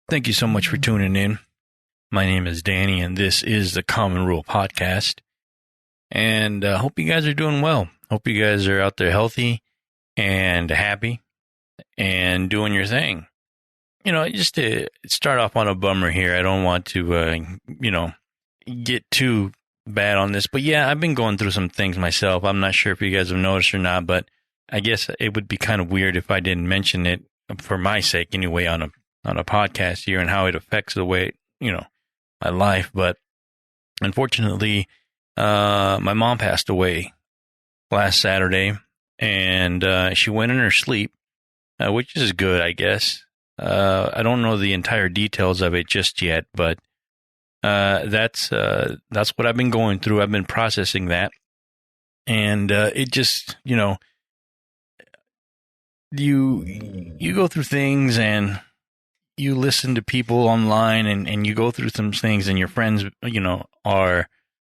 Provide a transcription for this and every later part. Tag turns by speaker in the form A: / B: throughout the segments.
A: Thank you so much for tuning in. My name is Danny, and this is the Common Rule Podcast. And I hope you guys are doing well. Hope you guys are out there healthy and happy and doing your thing. You know, just to start off on a bummer here, I don't want to, get too bad on this. But yeah, I've been going through some things myself. I'm not sure if you guys have noticed or not, but I guess it would be kind of weird if I didn't mention it for my sake anyway on a podcast here and how it affects the way, my life. But unfortunately, my mom passed away last Saturday, and she went in her sleep, which is good, I guess. I don't know the entire details of it just yet, but that's what I've been going through. I've been processing that, and it just, you go through things and you listen to people online and you go through some things, and your friends, are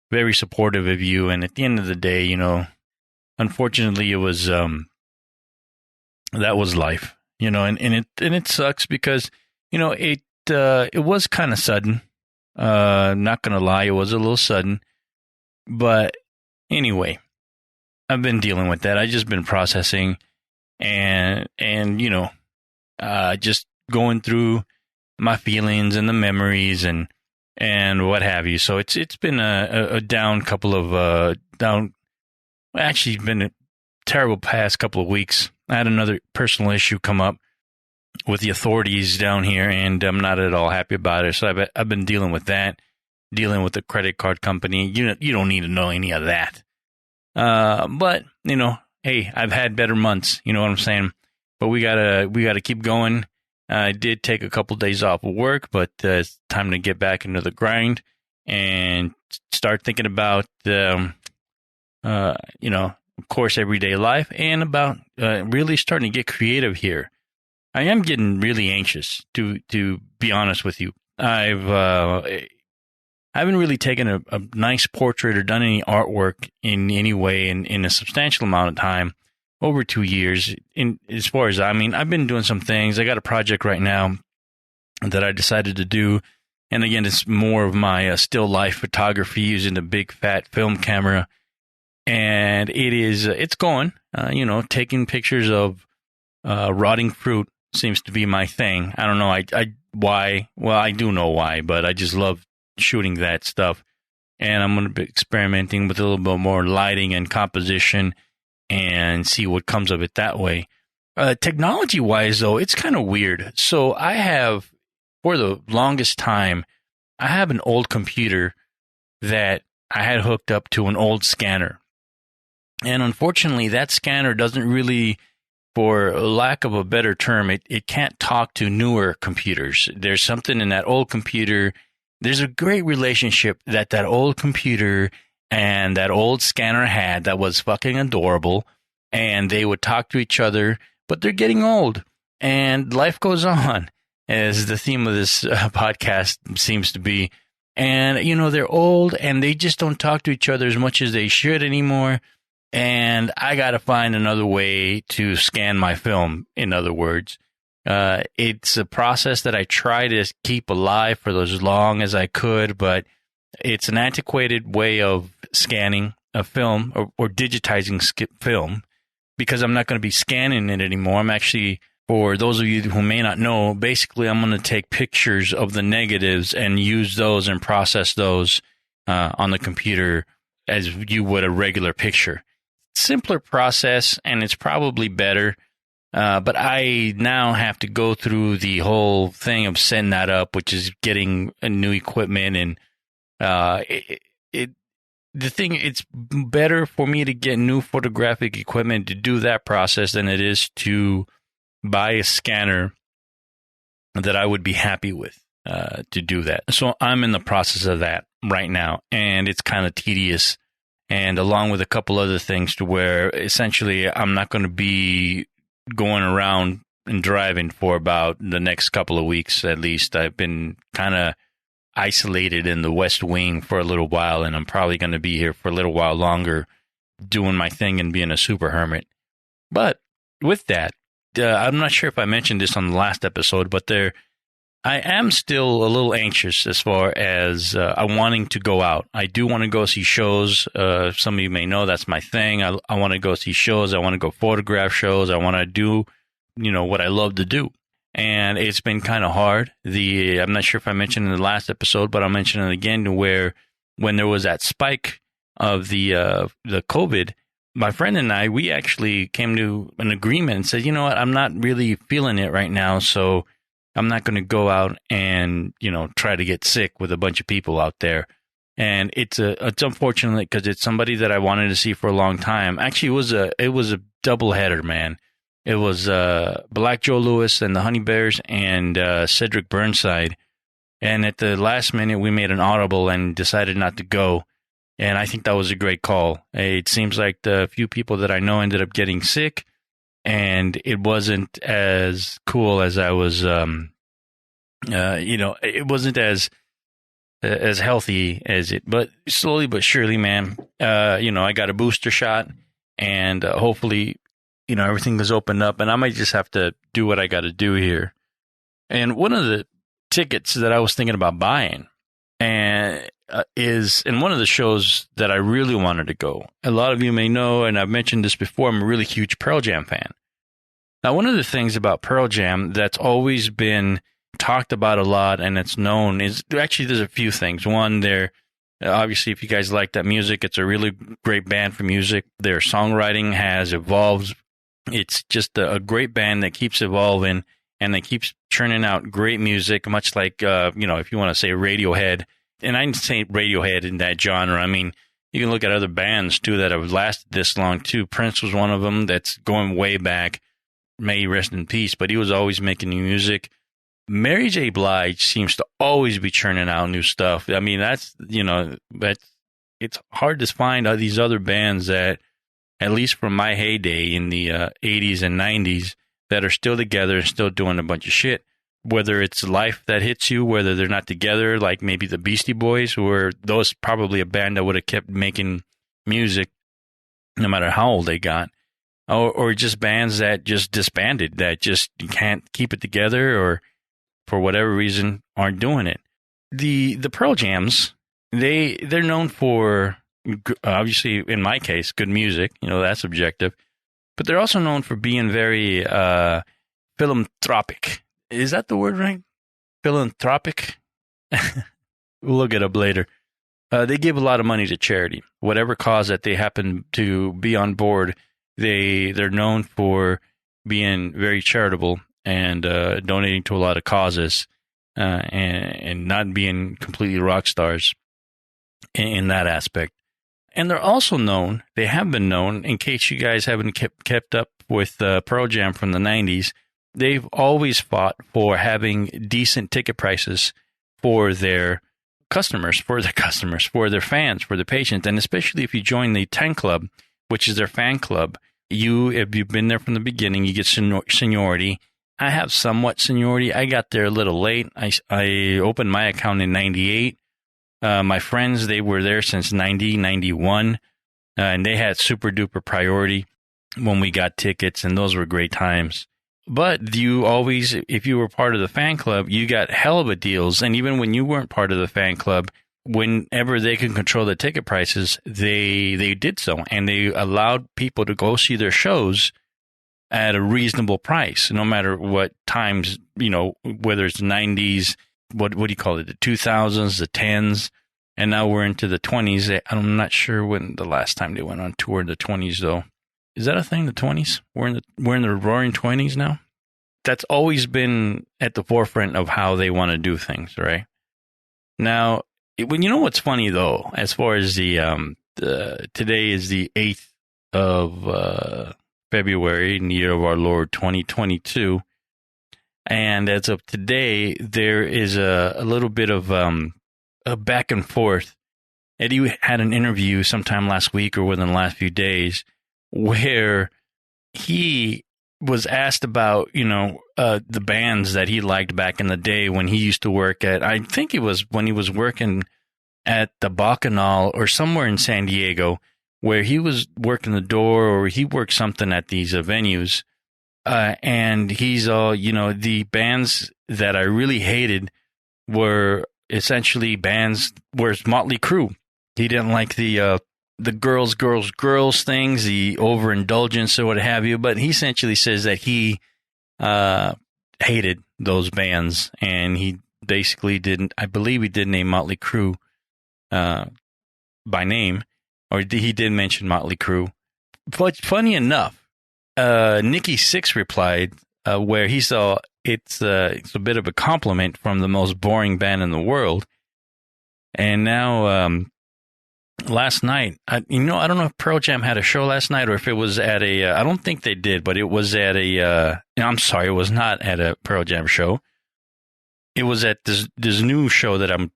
A: very supportive of you. And at the end of the day, unfortunately, it was, that was life, and it sucks because, it was kind of sudden. Not going to lie, it was a little sudden, but anyway, I've been dealing with that. I just been processing and just going through my feelings and the memories and what have you. So it's been a down couple of actually been a terrible past couple of weeks. I had another personal issue come up with the authorities down here, and I'm not at all happy about it. So I've been dealing with that, dealing with the credit card company. You don't need to know any of that. But hey, I've had better months. You know what I'm saying? But we gotta keep going. I did take a couple days off of work, but it's time to get back into the grind and start thinking about, of course, everyday life, and about really starting to get creative here. I am getting really anxious, to be honest with you. I haven't really taken a nice portrait or done any artwork in any way in a substantial amount of time. Over 2 years. As far as I've been doing some things. I got a project right now that I decided to do, and again, it's more of my still life photography using the big fat film camera, and it's going. Taking pictures of rotting fruit seems to be my thing. I don't know why. Well, I do know why, but I just love shooting that stuff, and I'm going to be experimenting with a little bit more lighting and composition, and see what comes of it that way. Technology-wise, though, it's kind of weird. So I have, for the longest time, I have an old computer that I had hooked up to an old scanner. And unfortunately, that scanner doesn't really, for lack of a better term, it can't talk to newer computers. There's something in that old computer. There's a great relationship that old computer and that old scanner had that was fucking adorable, and they would talk to each other, but they're getting old, and life goes on, as the theme of this podcast seems to be. And, they're old, and they just don't talk to each other as much as they should anymore, and I got to find another way to scan my film, in other words. It's a process that I try to keep alive for as long as I could, but it's an antiquated way of scanning a film or digitizing film, because I'm not going to be scanning it anymore. I'm actually, for those of you who may not know, basically I'm going to take pictures of the negatives and use those and process those on the computer as you would a regular picture. Simpler process, and it's probably better. But I now have to go through the whole thing of setting that up, which is getting a new equipment, and it's better for me to get new photographic equipment to do that process than it is to buy a scanner that I would be happy with to do that. So I'm in the process of that right now, and it's kind of tedious, and along with a couple other things, to where essentially I'm not going to be going around and driving for about the next couple of weeks at least. I've been kind of isolated in the West Wing for a little while, and I'm probably going to be here for a little while longer doing my thing and being a super hermit. But with that, I'm not sure if I mentioned this on the last episode, but I am still a little anxious as far as wanting to go out. I do want to go see shows. Some of you may know that's my thing. I want to go see shows. I want to go photograph shows. I want to do, what I love to do. And it's been kind of hard. I'm not sure if I mentioned in the last episode, but I'll mention it again, where when there was that spike of the COVID, my friend and I, we actually came to an agreement and said, you know what, I'm not really feeling it right now, so I'm not going to go out and, try to get sick with a bunch of people out there. And it's unfortunate because it's somebody that I wanted to see for a long time. Actually, it was a doubleheader, man. It was Black Joe Lewis and the Honey Bears and Cedric Burnside. And at the last minute, we made an audible and decided not to go. And I think that was a great call. It seems like the few people that I know ended up getting sick, and it wasn't as cool as I was, it wasn't as healthy as it, but slowly but surely, man, I got a booster shot, and hopefully, everything is opened up, and I might just have to do what I got to do here. And one of the tickets that I was thinking about buying is in one of the shows that I really wanted to go. A lot of you may know, and I've mentioned this before, I'm a really huge Pearl Jam fan. Now, one of the things about Pearl Jam that's always been talked about a lot and it's known is actually there's a few things. One, obviously, if you guys like that music, it's a really great band for music. Their songwriting has evolved. It's just a great band that keeps evolving and that keeps churning out great music, much like, if you want to say Radiohead. And I didn't say Radiohead in that genre. I mean, you can look at other bands, too, that have lasted this long, too. Prince was one of them that's going way back. May he rest in peace, but he was always making new music. Mary J. Blige seems to always be churning out new stuff. I mean, it's hard to find these other bands that, at least from my heyday in the 80s and 90s, that are still together and still doing a bunch of shit. Whether it's life that hits you, whether they're not together, like maybe the Beastie Boys, or those probably a band that would have kept making music no matter how old they got, or just bands that just disbanded, that just you can't keep it together, or for whatever reason aren't doing it. The Pearl Jams, they're known for, obviously in my case, good music. That's subjective, but they're also known for being very philanthropic. Is that the word right? Philanthropic? We'll look it up later. They give a lot of money to charity. Whatever cause that they happen to be on board, they're known for being very charitable and donating to a lot of causes and not being completely rock stars in that aspect. And they're also known, they have been known, in case you guys haven't kept up with Pearl Jam from the 90s, they've always fought for having decent ticket prices for their customers, for their fans, for their patients. And especially if you join the 10 Club, which is their fan club, if you've been there from the beginning, you get seniority. I have somewhat seniority. I got there a little late. I opened my account in 98. My friends, they were there since 90, 91, and they had super duper priority when we got tickets, and those were great times. But you always, if you were part of the fan club, you got hell of a deals. And even when you weren't part of the fan club, whenever they could control the ticket prices, they did so. And they allowed people to go see their shows at a reasonable price, no matter what times, whether it's the 90s, what do you call it, the 2000s, the 10s, and now we're into the 20s. I'm not sure when the last time they went on tour in the 20s, though. Is that a thing, the 20s? We're in the roaring 20s now? That's always been at the forefront of how they want to do things, right? Now, what's funny, though, as far as today is the 8th of February, in the year of our Lord 2022, and as of today, there is a little bit of a back and forth. Eddie had an interview sometime last week or within the last few days where he was asked about, the bands that he liked back in the day when he used to work at, I think it was when he was working at the Bacchanal or somewhere in San Diego, where he was working the door or he worked something at these venues. And he's all, the bands that I really hated were essentially bands where it's Motley Crue. He didn't like the girls things, the overindulgence or what have you. But he essentially says that he hated those bands, and he basically didn't. I believe he did name Motley Crue by name, or he did mention Motley Crue. But funny enough, Nikki Sixx replied where he saw it's a bit of a compliment from the most boring band in the world. And now, last night, I don't know if Pearl Jam had a show last night or if it was at I don't think they did, but it was at I'm sorry, it was not at a Pearl Jam show. It was at this new show that I'm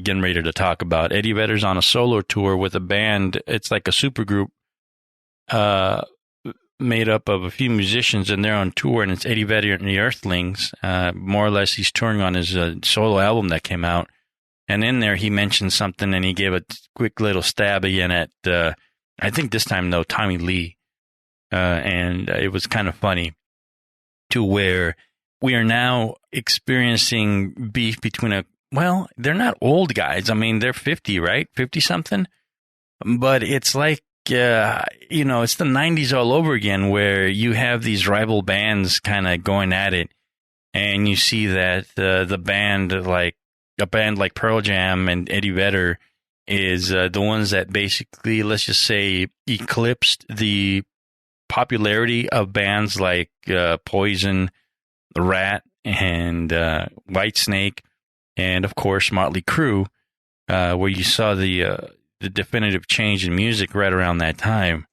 A: getting ready to talk about. Eddie Vedder's on a solo tour with a band. It's like a super group made up of a few musicians, and they're on tour, and it's Eddie Vedder and the Earthlings. More or less, he's touring on his solo album that came out. And in there, he mentioned something, and he gave a quick little stab again at, I think this time, though, Tommy Lee. And it was kind of funny to where we are now experiencing beef between they're not old guys. I mean, they're 50, right? 50-something. But it's like, it's the 90s all over again, where you have these rival bands kind of going at it. And you see that the band, like a band like Pearl Jam and Eddie Vedder, is the ones that basically, let's just say, eclipsed the popularity of bands like Poison, Rat, and Whitesnake, and of course Motley Crue, where you saw the definitive change in music right around that time.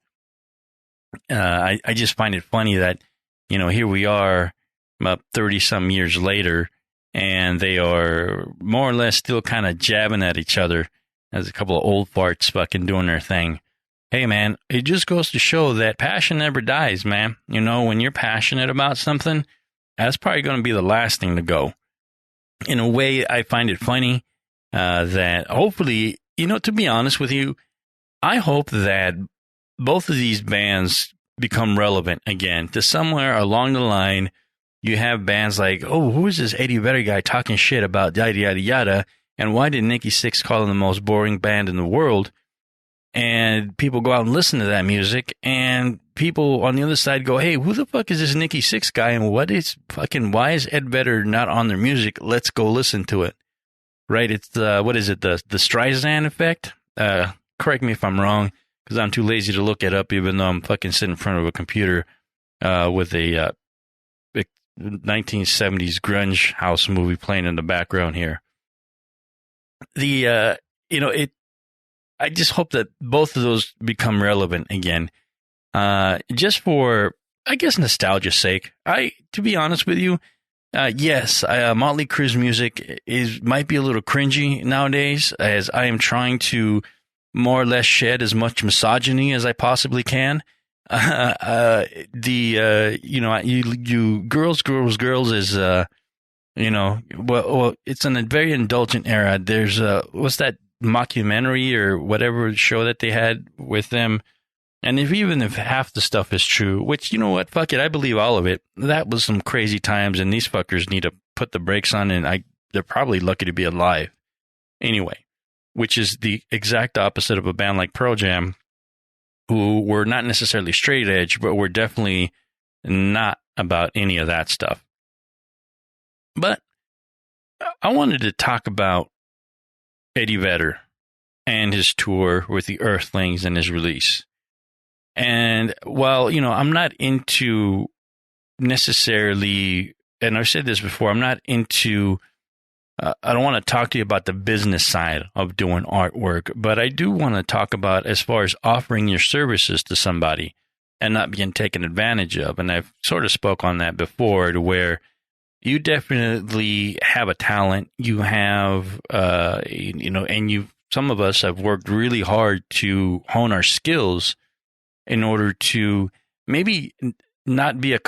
A: I just find it funny that, here we are about 30-some years later, and they are more or less still kind of jabbing at each other as a couple of old farts fucking doing their thing. Hey, man, it just goes to show that passion never dies, man. When you're passionate about something, that's probably going to be the last thing to go. In a way, I find it funny that hopefully, to be honest with you, I hope that both of these bands become relevant again. To somewhere along the line, you have bands like, oh, who is this Eddie Vedder guy talking shit about yada, yada, yada, and why did Nikki Sixx call him the most boring band in the world? And people go out and listen to that music, and people on the other side go, hey, who the fuck is this Nikki Sixx guy, and why is Ed Vedder not on their music? Let's go listen to it. Right? It's the Streisand effect? Correct me if I'm wrong, because I'm too lazy to look it up, even though I'm fucking sitting in front of a computer with a 1970s grunge house movie playing in the background here. I just hope that both of those become relevant again, just for, I guess, nostalgia's sake. To be honest with you, yes, Motley Crue's music might be a little cringy nowadays, as I am trying to more or less shed as much misogyny as I possibly can. You girls is, it's in a very indulgent era. There's, what's that mockumentary or whatever show that they had with them? And even if half the stuff is true, which, you know what, fuck it, I believe all of it. That was some crazy times, and these fuckers need to put the brakes on, and they're probably lucky to be alive. Anyway, which is the exact opposite of a band like Pearl Jam, who were not necessarily straight edge, but were definitely not about any of that stuff. But I wanted to talk about Eddie Vedder and his tour with the Earthlings and his release. And while, I'm not into necessarily, and I've said this before, I'm not into, I don't want to talk to you about the business side of doing artwork, but I do want to talk about as far as offering your services to somebody and not being taken advantage of. And I've sort of spoke on that before, to where you definitely have a talent. You have, and some of us have worked really hard to hone our skills in order to maybe not be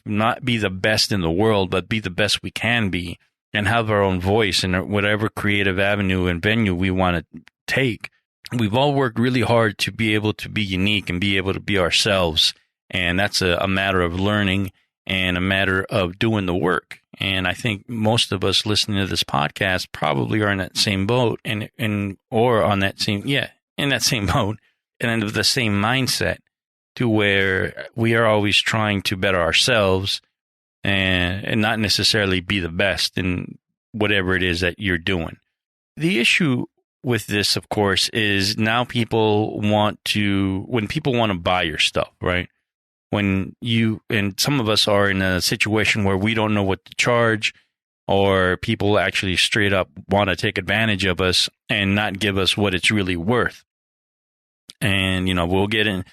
A: not be the best in the world, but be the best we can be, and have our own voice in whatever creative avenue and venue we want to take. We've all worked really hard to be able to be unique and be able to be ourselves And that's a matter of learning and a matter of doing the work. And I think most of us listening to this podcast probably are in that same boat or on that same, in that same boat and with the same mindset to where we are always trying to better ourselves and not necessarily be the best in whatever it is that you're doing. The issue with this, of course, is now when people want to buy your stuff, right? And some of us are in a situation where we don't know what to charge, or people actually straight up want to take advantage of us and not give us what it's really worth. And, we'll get in.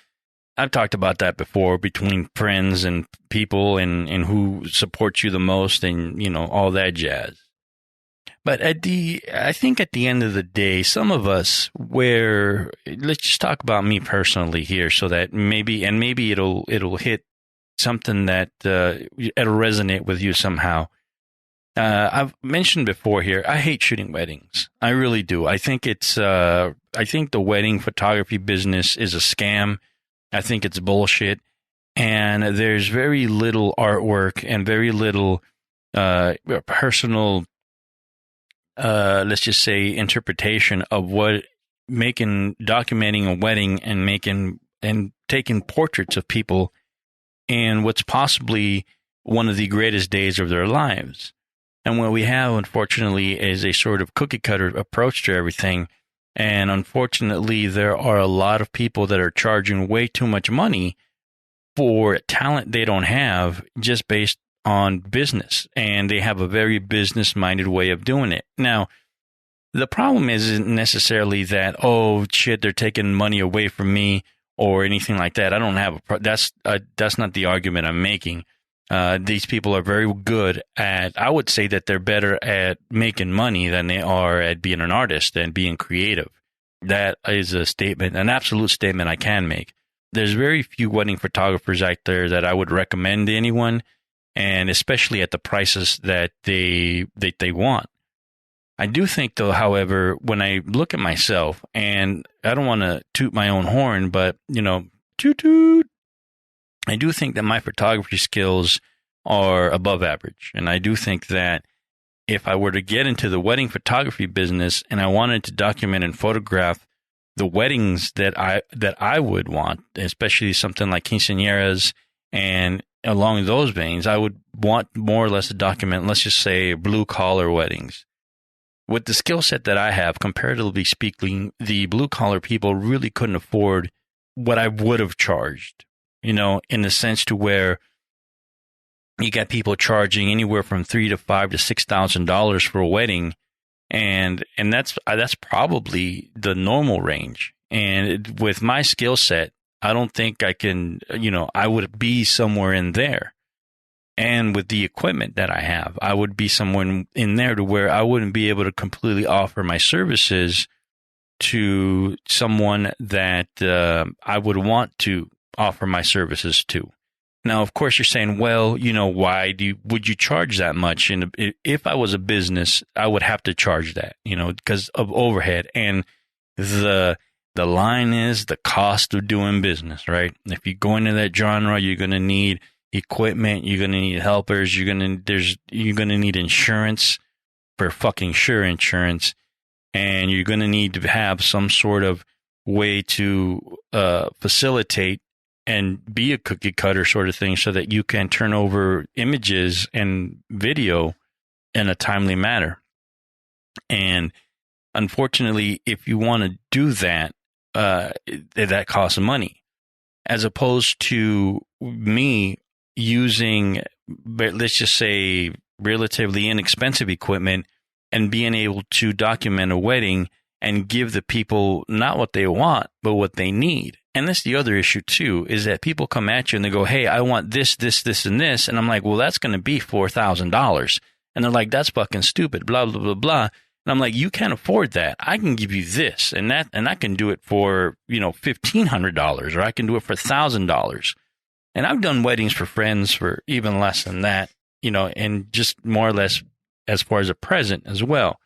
A: I've talked about that before between friends and people and who supports you the most and, all that jazz. But I think at the end of the day, some of us let's just talk about me personally here so that maybe it'll hit something that it'll resonate with you somehow. I've mentioned before here, I hate shooting weddings. I really do. I think I think the wedding photography business is a scam. I think it's bullshit. And there's very little artwork and very little personal let's just say interpretation of what documenting a wedding and taking portraits of people in what's possibly one of the greatest days of their lives. And what we have, unfortunately, is a sort of cookie cutter approach to everything. And unfortunately, there are a lot of people that are charging way too much money for talent they don't have just based on business, and they have a very business-minded way of doing it. Now, the problem isn't necessarily that, oh shit, they're taking money away from me or anything like that. I don't have that's not the argument I'm making. These people are very good I would say that they're better at making money than they are at being an artist and being creative. That is a statement, an absolute statement I can make. There's very few wedding photographers out there that I would recommend to anyone, and especially at the prices that they want. I do think, though, however, when I look at myself, and I don't want to toot my own horn, but, toot toot, I do think that my photography skills are above average. And I do think that if I were to get into the wedding photography business and I wanted to document and photograph the weddings that I would want, especially something like quinceañeras and along those veins, I would want more or less to document, let's just say, blue-collar weddings. With the skill set that I have, comparatively speaking, the blue-collar people really couldn't afford what I would have charged, in the sense to where you got people charging anywhere from $3,000 to $5,000 to $6,000 for a wedding, and that's probably the normal range. And with my skill set, I don't think I can, I would be somewhere in there. And with the equipment that I have, I would be somewhere in there to where I wouldn't be able to completely offer my services to someone that I would want to offer my services to. Now, of course, you're saying, well, why would you charge that much? And if I was a business, I would have to charge that, because of overhead. And the line is the cost of doing business, right? If you go into that genre, you're going to need equipment, you're going to need helpers, you're going to need insurance for fucking sure insurance, and you're going to need to have some sort of way to facilitate and be a cookie cutter sort of thing so that you can turn over images and video in a timely manner. And unfortunately, if you want to do that, that costs money, as opposed to me using, let's just say, relatively inexpensive equipment and being able to document a wedding and give the people not what they want, but what they need. And that's the other issue, too, is that people come at you and they go, hey, I want this, this, this, and this. And I'm like, well, that's going to be $4,000. And they're like, that's fucking stupid, blah, blah, blah, blah. And I'm like, you can't afford that. I can give you this and that, and I can do it for, $1,500, or I can do it for $1,000. And I've done weddings for friends for even less than that, and just more or less as far as a present as well.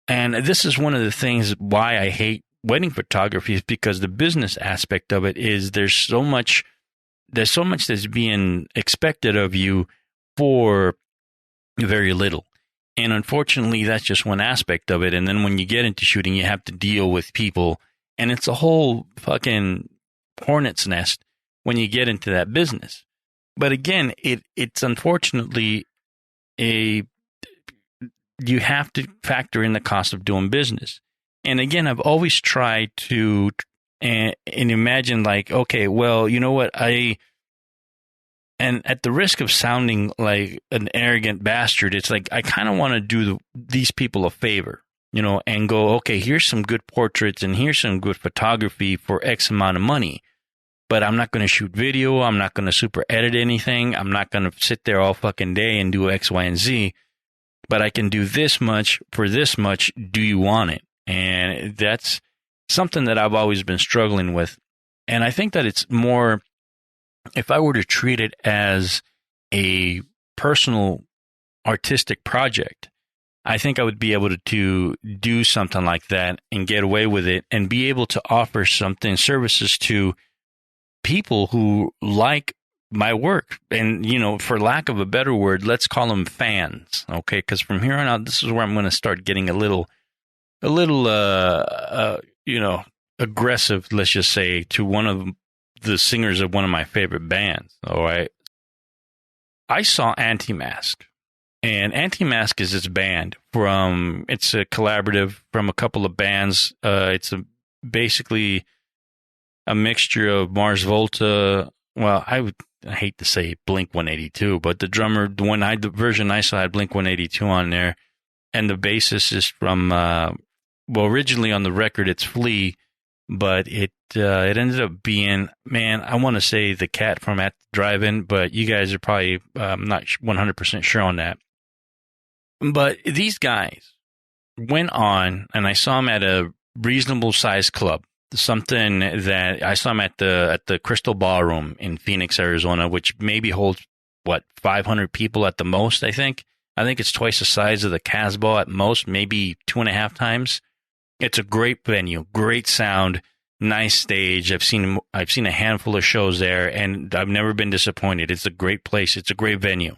A: And this is one of the things why I hate wedding photography, is because the business aspect of it is there's so much there's so much that's being expected of you for very little. And unfortunately, that's just one aspect of it. And then when you get into shooting, you have to deal with people. And it's a whole fucking hornet's nest when you get into that business. But again, it's unfortunately you have to factor in the cost of doing business. And again, I've always tried to and imagine like, okay, well, you know what? And at the risk of sounding like an arrogant bastard, it's like I kind of want to do these people a favor, you know, and go, okay, here's some good portraits and here's some good photography for X amount of money. But I'm not going to shoot video. I'm not going to super edit anything. I'm not going to sit there all fucking day and do X, Y, and Z. But I can do this much for this much. Do you want it? And that's something that I've always been struggling with. And I think that it's more, if I were to treat it as a personal artistic project, I think I would be able to do something like that and get away with it and be able to offer services to people who like my work. And, you know, for lack of a better word, let's call them fans. Okay. Because from here on out, this is where I'm going to start getting a little, you know, aggressive, let's just say, to one of the singers of one of my favorite bands. All right. I saw Anti-Mask, and Anti-Mask is this band it's a collaborative from a couple of bands. It's basically a mixture of Mars Volta. Well, I hate to say Blink 182, but the drummer, the version I saw had Blink 182 on there, and the bassist is from, originally on the record it's Flea, but it ended up being, man, I want to say the cat from At the Drive-In, but you guys are probably not 100% sure on that. But these guys went on, and I saw them at a reasonable sized club, something that I saw them at the Crystal Ballroom in Phoenix, Arizona, which maybe holds 500 people at the most. I think it's twice the size of the Casbah at most, maybe 2.5 times. It's a great venue, great sound, nice stage. I've seen a handful of shows there, and I've never been disappointed. It's a great place. It's a great venue.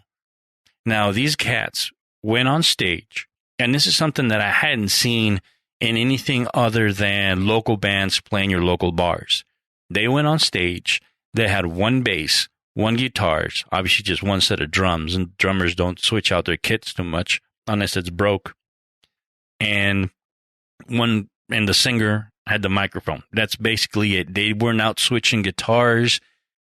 A: Now, these cats went on stage, and this is something that I hadn't seen in anything other than local bands playing your local bars. They went on stage. They had one bass, one guitars, obviously just one set of drums, and drummers don't switch out their kits too much unless it's broke. And the singer had the microphone. That's basically it. They weren't out switching guitars.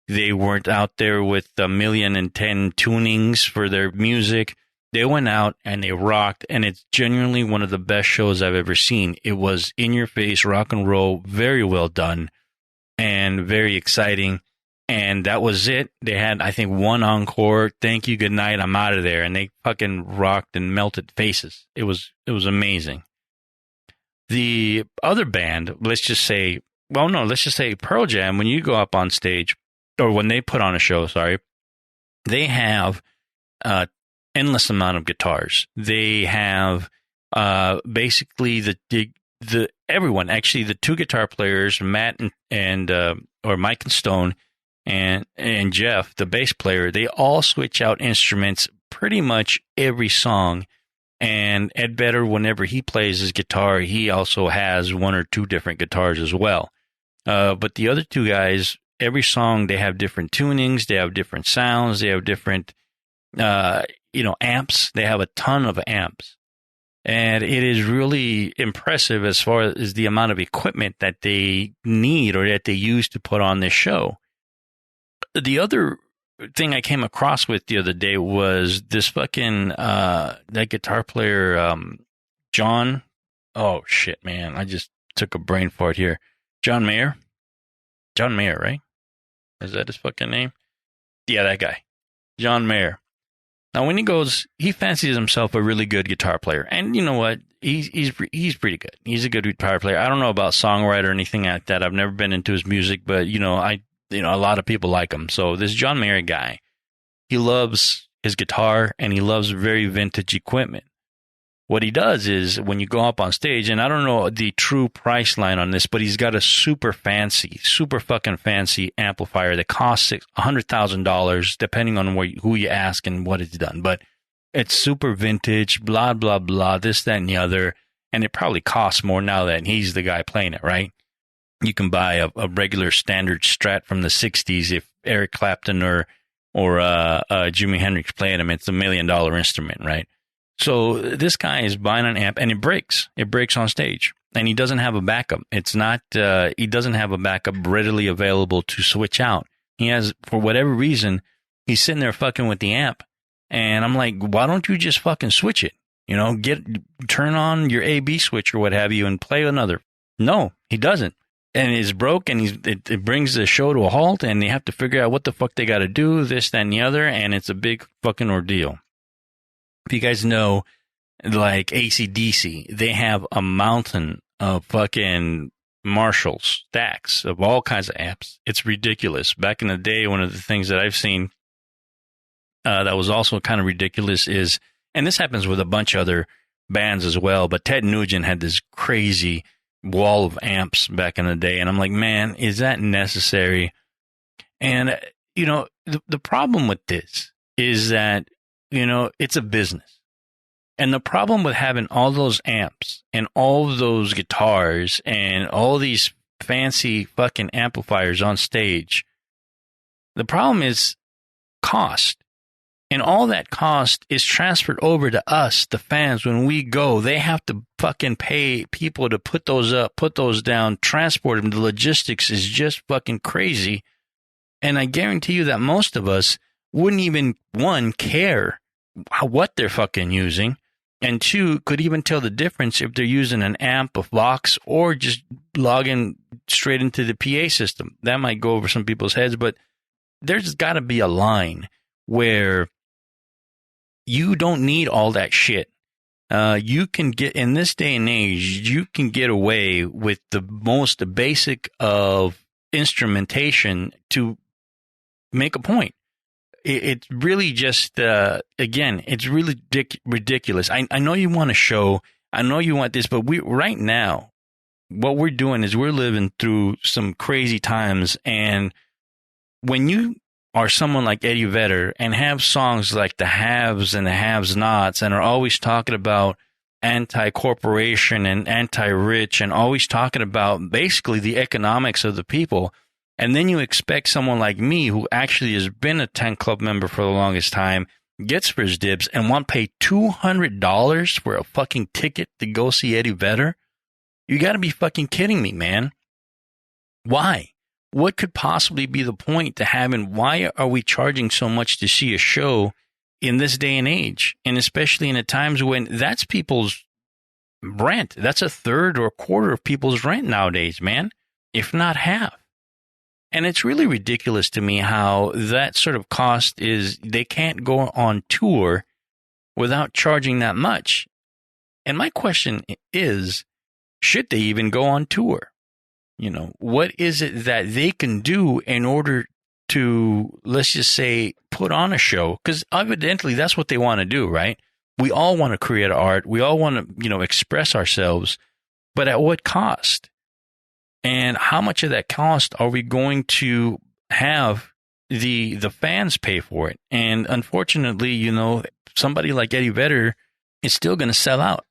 A: They weren't out there with 1,010 tunings for their music. They went out and they rocked, and it's genuinely one of the best shows I've ever seen. It was in your face, rock and roll, very well done, and very exciting. And that was it. They had, I think, one encore. Thank you, good night, I'm out of there. And they fucking rocked and melted faces. It was amazing. The other band, let's just say Pearl Jam, when you go up on stage, or when they put on a show, they have endless amount of guitars. They have basically everyone, actually the two guitar players, Matt or Mike and Stone, and Jeff, the bass player, they all switch out instruments pretty much every song. And Ed Vedder, whenever he plays his guitar, he also has one or two different guitars as well. But the other two guys, every song, they have different tunings, they have different sounds, they have different, amps. They have a ton of amps. And it is really impressive as far as the amount of equipment that they need or that they use to put on this show. The other thing I came across with the other day was this fucking that guitar player John. Oh shit, man! I just took a brain fart here. John Mayer, right? Is that his fucking name? Yeah, that guy, John Mayer. Now, when he fancies himself a really good guitar player, and you know what? He's pretty good. He's a good guitar player. I don't know about songwriter or anything like that. I've never been into his music, but a lot of people like him. So this John Mayer guy, he loves his guitar and he loves very vintage equipment. what he does is when you go up on stage, and I don't know the true price line on this, but he's got a super fucking fancy amplifier that costs $100,000 depending on who you ask and what it's done. But it's super vintage, blah, blah, blah, this, that, and the other. And it probably costs more now that he's the guy playing it, right? You can buy a regular standard Strat from the 60s if Eric Clapton or Jimi Hendrix playing them. It's $1 million instrument, right? So this guy is buying an amp and it breaks. It breaks on stage and he doesn't have a backup. It's not, he doesn't have a backup readily available to switch out. He has, for whatever reason, he's sitting there fucking with the amp. And I'm like, why don't you just fucking switch it? You know, turn on your AB switch or what have you and play another. No, he doesn't. And it's broke and it brings the show to a halt and they have to figure out what the fuck they got to do, this, that, and the other. And it's a big fucking ordeal. If you guys know, like AC/DC, they have a mountain of fucking Marshalls, stacks of all kinds of amps. It's ridiculous. Back in the day, one of the things that I've seen that was also kind of ridiculous is, and this happens with a bunch of other bands as well, but Ted Nugent had this crazy wall of amps back in the day, and I'm like, man, is that necessary? And, you know, the problem with this is that, you know, it's a business. And the problem with having all those amps and all those guitars and all these fancy fucking amplifiers on stage, the problem is cost. And all that cost is transferred over to us, the fans. When we go, they have to fucking pay people to put those up, put those down, transport them. The logistics is just fucking crazy. And I guarantee you that most of us wouldn't even, one, care what they're fucking using, and two, could even tell the difference if they're using an amp, a Vox, or just logging straight into the PA system. That might go over some people's heads, but there's got to be a line where you don't need all that shit. You can get, in this day and age, you can get away with the most basic of instrumentation to make a point. It's really just, again, it's really ridiculous. I know you want a show. I know you want this, but right now, what we're doing is we're living through some crazy times. And when you are someone like Eddie Vedder and have songs like The Haves and The Haves Nots and are always talking about anti-corporation and anti-rich and always talking about basically the economics of the people, and then you expect someone like me, who actually has been a 10 Club member for the longest time, gets first dibs and want to pay $200 for a fucking ticket to go see Eddie Vedder? You got to be fucking kidding me, man. Why? What could possibly be the point to having, why are we charging so much to see a show in this day and age? And especially in the times when that's people's rent. That's a third or a quarter of people's rent nowadays, man, if not half. And it's really ridiculous to me how that sort of cost is, they can't go on tour without charging that much. And my question is, should they even go on tour? You know, what is it that they can do in order to, let's just say, put on a show? Because evidently that's what they want to do, right? We all want to create art. We all want to, you know, express ourselves. But at what cost? And how much of that cost are we going to have the fans pay for it? And unfortunately, you know, somebody like Eddie Vedder is still going to sell out.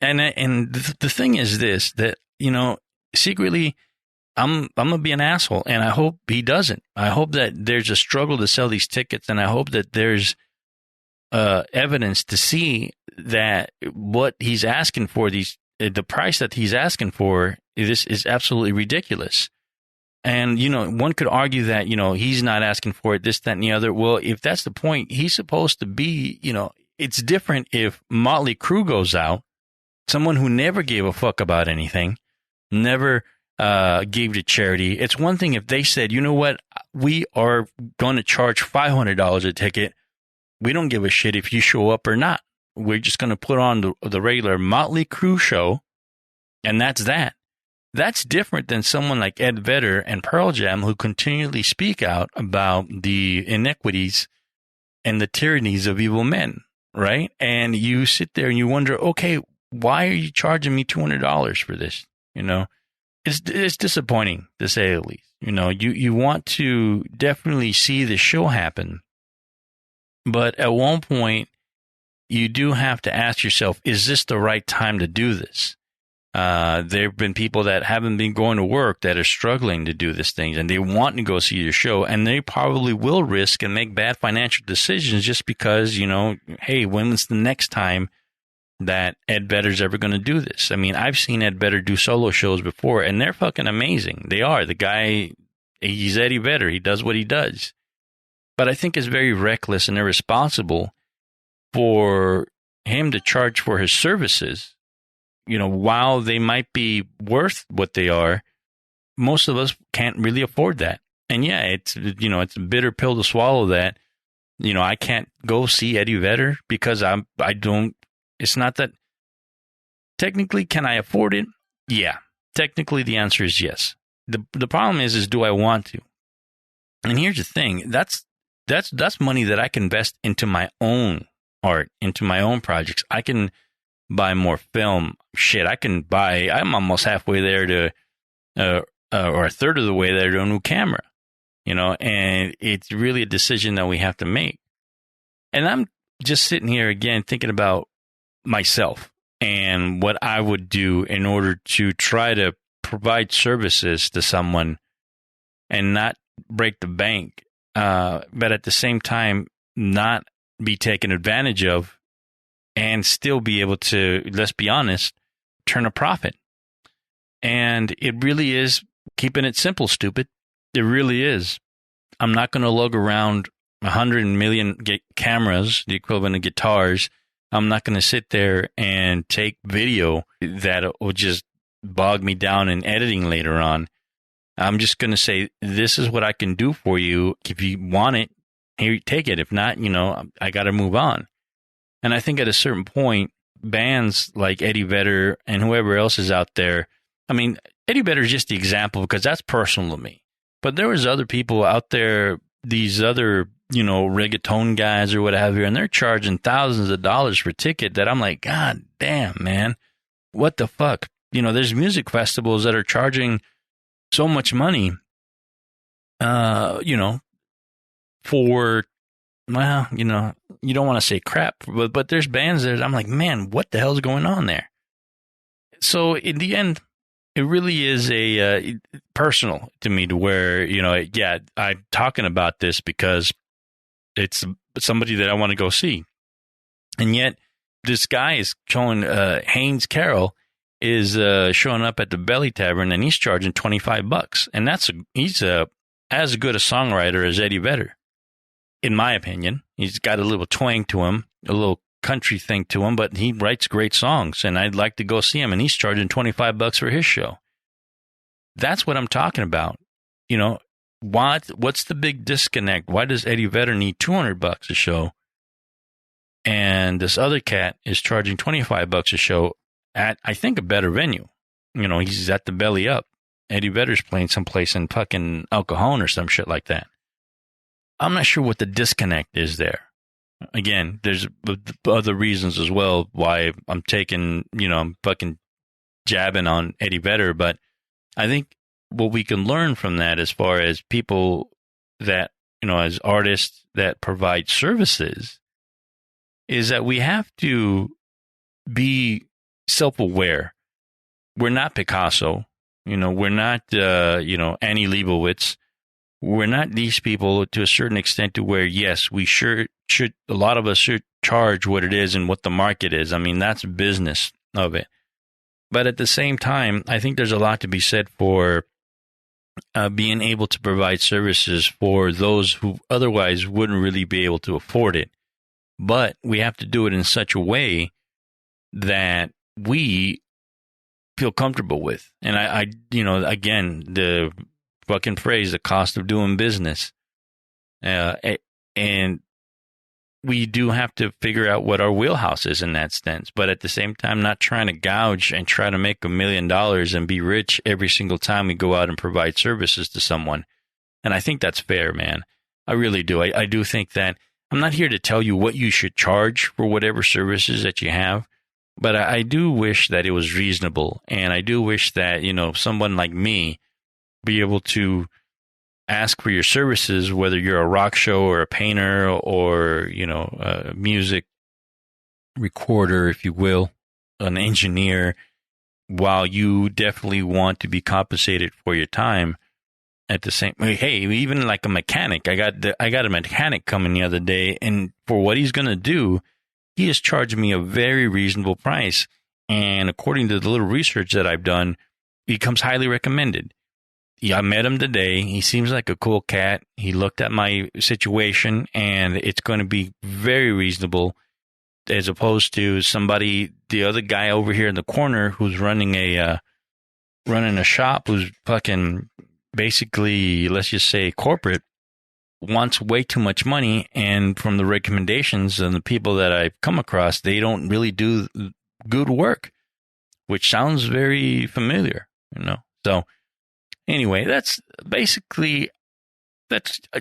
A: And the thing is this, that, you know, secretly, I'm going to be an asshole, and I hope he doesn't. I hope that there's a struggle to sell these tickets, and I hope that there's evidence to see that what he's asking for, the price that he's asking for, this is absolutely ridiculous. And, you know, one could argue that, you know, he's not asking for it, this, that, and the other. Well, if that's the point, he's supposed to be, you know, it's different if Motley Crue goes out, someone who never gave a fuck about anything, never gave to charity. It's one thing if they said, you know what, we are going to charge $500 a ticket. We don't give a shit if you show up or not. We're just going to put on the regular Motley Crue show, and that's that. That's different than someone like Ed Vedder and Pearl Jam, who continually speak out about the inequities and the tyrannies of evil men. right? And you sit there and you wonder, okay, why are you charging me $200 for this? You know, it's disappointing to say the least. You know, you want to definitely see the show happen, but at one point you do have to ask yourself, is this the right time to do this? There have been people that haven't been going to work that are struggling to do this thing, and they want to go see your show, and they probably will risk and make bad financial decisions just because, you know, hey, when's the next time that Ed Vedder's ever going to do this? I mean, I've seen Ed Vedder do solo shows before, and they're fucking amazing. They are. The guy, he's Eddie Vedder. He does what he does. But I think it's very reckless and irresponsible for him to charge for his services. You know, while they might be worth what they are, most of us can't really afford that. And yeah, it's, you know, it's a bitter pill to swallow that, you know, I can't go see Eddie Vedder because I don't, it's not that, technically, can I afford it? Yeah. Technically, the answer is yes. The problem is do I want to? And here's the thing, that's money that I can invest into my own art, into my own projects. I can buy more film. Shit, I'm almost halfway there to, or a third of the way there to a new camera, you know, and it's really a decision that we have to make. And I'm just sitting here again thinking about myself and what I would do in order to try to provide services to someone and not break the bank, but at the same time not be taken advantage of and still be able to, let's be honest, turn a profit. And it really is keeping it simple, stupid. It really is. I'm not going to lug around 100 million cameras, the equivalent of guitars. I'm not going to sit there and take video that will just bog me down in editing later on. I'm just going to say, this is what I can do for you. If you want it, here, take it. If not, you know, I got to move on. And I think at a certain point, bands like Eddie Vedder and whoever else is out there, I mean, Eddie Vedder is just the example because that's personal to me. But there was other people out there, these other, you know, reggaeton guys or what have you, and they're charging thousands of dollars for a ticket that I'm like, God damn, man, what the fuck? You know, there's music festivals that are charging so much money, you know, for, well, you know, you don't want to say crap, but there's bands that I'm like, man, what the hell's going on there? So in the end, it really is a personal to me to where, you know, yeah, I'm talking about this because it's somebody that I want to go see. And yet this guy is showing, Haynes Carroll is showing up at the Belly Tavern and he's charging $25. And he's as good a songwriter as Eddie Vedder. In my opinion, he's got a little twang to him, a little country thing to him, but he writes great songs, and I'd like to go see him, and he's charging $25 for his show. That's what I'm talking about. You know, what's the big disconnect? Why does Eddie Vedder need $200 a show, and this other cat is charging $25 a show at, I think, a better venue? You know, he's at the Belly Up. Eddie Vedder's playing someplace in fucking El Cajon or some shit like that. I'm not sure what the disconnect is there. Again, there's other reasons as well why I'm taking, you know, I'm fucking jabbing on Eddie Vedder, but I think what we can learn from that as far as people that, you know, as artists that provide services is that we have to be self-aware. We're not Picasso, you know, we're not, you know, Annie Leibovitz. We're not these people to a certain extent to where, yes, we sure should, a lot of us should charge what it is and what the market is. I mean, that's business of it. But at the same time, I think there's a lot to be said for being able to provide services for those who otherwise wouldn't really be able to afford it. But we have to do it in such a way that we feel comfortable with. And I you know, again, the fucking phrase, the cost of doing business. And we do have to figure out what our wheelhouse is in that sense. But at the same time, not trying to gouge and try to make $1 million and be rich every single time we go out and provide services to someone. And I think that's fair, man. I really do. I do think that I'm not here to tell you what you should charge for whatever services that you have, but I do wish that it was reasonable. And I do wish that, someone like me be able to ask for your services, whether you're a rock show or a painter or, a music recorder, if you will, an engineer, while you definitely want to be compensated for your time. At the same, hey, even like a mechanic, I got a mechanic coming the other day, and for what he's going to do, he has charged me a very reasonable price. And according to the little research that I've done, he comes highly recommended. Yeah, I met him today. He seems like a cool cat. He looked at my situation, and it's going to be very reasonable, as opposed to the other guy over here in the corner who's running a shop, who's fucking basically, let's just say, corporate, wants way too much money. And from the recommendations and the people that I've come across, they don't really do good work, which sounds very familiar, So anyway, that's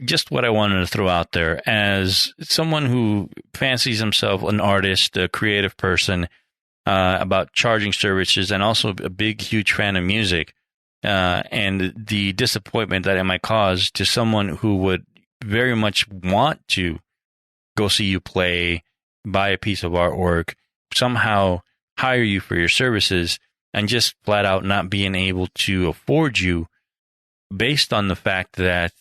A: just what I wanted to throw out there as someone who fancies himself an artist, a creative person, about charging services, and also a big, huge fan of music. And the disappointment that it might cause to someone who would very much want to go see you play, buy a piece of artwork, somehow hire you for your services, and just flat out not being able to afford you based on the fact that,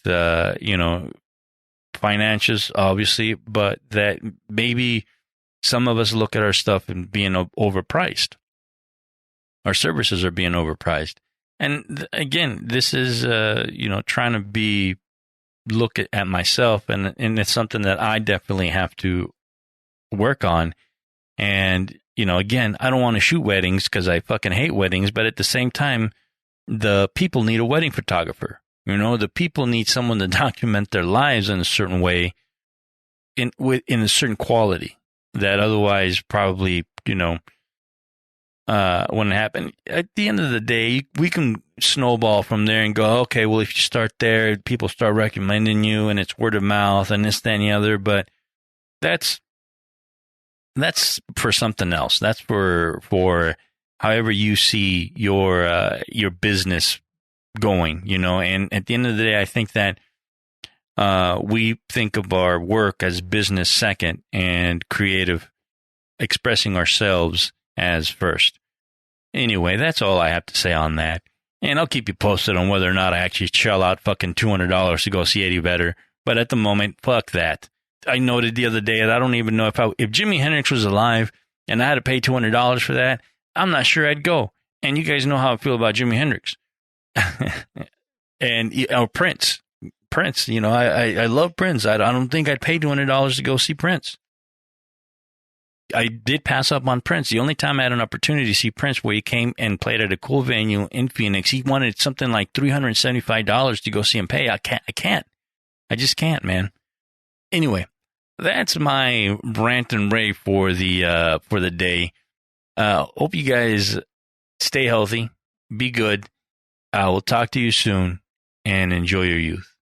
A: financials, obviously, but that maybe some of us look at our stuff and being overpriced. Our services are being overpriced. And again, this is, trying to look at myself, and it's something that I definitely have to work on. And, again, I don't want to shoot weddings because I fucking hate weddings, but at the same time, the people need a wedding photographer. The people need someone to document their lives in a certain way, in a certain quality that otherwise probably, wouldn't happen. At the end of the day, we can snowball from there and go, okay, well, if you start there, people start recommending you, and it's word of mouth and this, that, and the other. But that's for something else. That's for however you see your business going, And at the end of the day, I think that we think of our work as business second, and creative, expressing ourselves as first. Anyway, that's all I have to say on that. And I'll keep you posted on whether or not I actually shell out fucking $200 to go see Eddie Vedder. But at the moment, fuck that. I noted the other day that I don't even know if Jimi Hendrix was alive and I had to pay $200 for that, I'm not sure I'd go. And you guys know how I feel about Jimi Hendrix. And Prince. Prince, I love Prince. I don't think I'd pay $200 to go see Prince. I did pass up on Prince. The only time I had an opportunity to see Prince, where he came and played at a cool venue in Phoenix, he wanted something like $375 to go see him pay. I can't. I just can't, man. Anyway, that's my rant and rave for the day. Hope you guys stay healthy, be good. I will talk to you soon, and enjoy your youth.